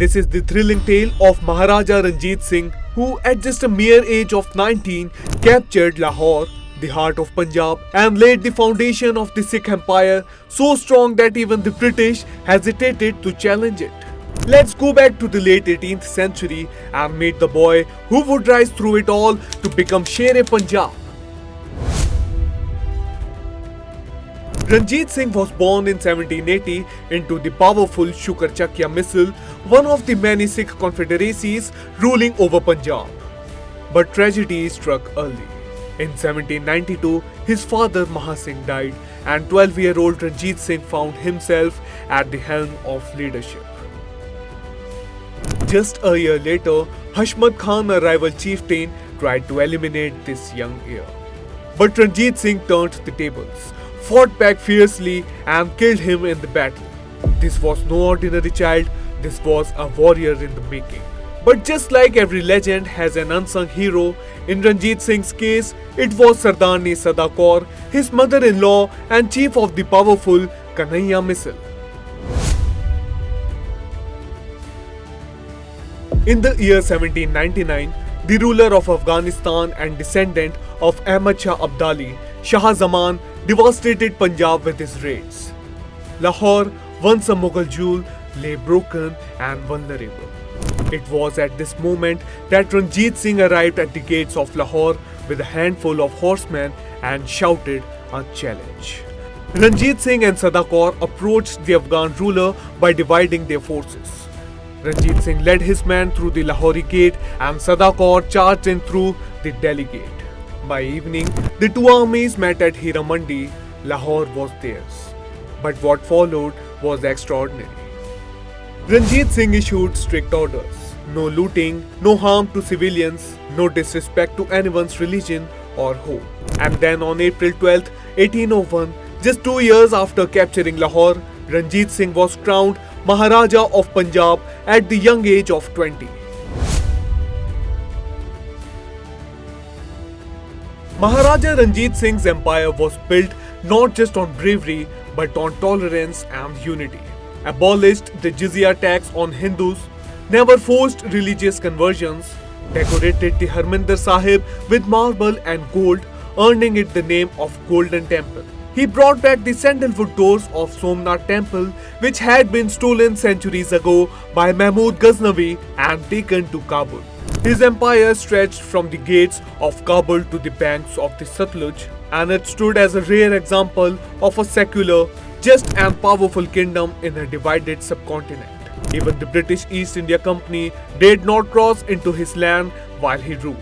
This is the thrilling tale of Maharaja Ranjit Singh, who at just a mere age of 19 captured Lahore, the heart of Punjab, and laid the foundation of the Sikh Empire so strong that even the British hesitated to challenge it. Let's go back to the late 18th century and meet the boy who would rise through it all to become Sher-e-Punjab. Ranjit Singh was born in 1780 into the powerful Shukar Chakya Misl, one of the many Sikh confederacies ruling over Punjab. But tragedy struck early. In 1792, his father Maha Singh died, and 12-year-old Ranjit Singh found himself at the helm of leadership. Just a year later, Hashmat Khan, a rival chieftain, tried to eliminate this young heir. But Ranjit Singh turned the tables, fought back fiercely, and killed him in the battle. This was no ordinary child, this was a warrior in the making. But just like every legend has an unsung hero, in Ranjit Singh's case, it was Sardarni Sada Kaur, his mother-in-law and chief of the powerful Kanhaiya Misl. In the year 1799, the ruler of Afghanistan and descendant of Ahmad Shah Abdali, Shah Zaman, devastated Punjab with his raids. Lahore, once a Mughal jewel, lay broken and vulnerable. It was at this moment that Ranjit Singh arrived at the gates of Lahore with a handful of horsemen and shouted a challenge. Ranjit Singh and Sada Kaur approached the Afghan ruler by dividing their forces. Ranjit Singh led his men through the Lahori gate and Sada Kaur charged in through the Delhi gate. By evening, the two armies met at Hira Mandi. Lahore was theirs. But what followed was extraordinary. Ranjit Singh issued strict orders. No looting, no harm to civilians, no disrespect to anyone's religion or home. And then on April 12, 1801, just 2 years after capturing Lahore, Ranjit Singh was crowned Maharaja of Punjab at the young age of 20. Maharaja Ranjit Singh's empire was built not just on bravery but on tolerance and unity. Abolished the jizya tax on Hindus, never forced religious conversions, decorated the Harmandir Sahib with marble and gold, earning it the name of Golden Temple. He brought back the sandalwood doors of Somnath Temple, which had been stolen centuries ago by Mahmud Ghaznavi and taken to Kabul. His empire stretched from the gates of Kabul to the banks of the Satluj, and it stood as a rare example of a secular, just and powerful kingdom in a divided subcontinent. Even the British East India Company dared not cross into his land while he ruled.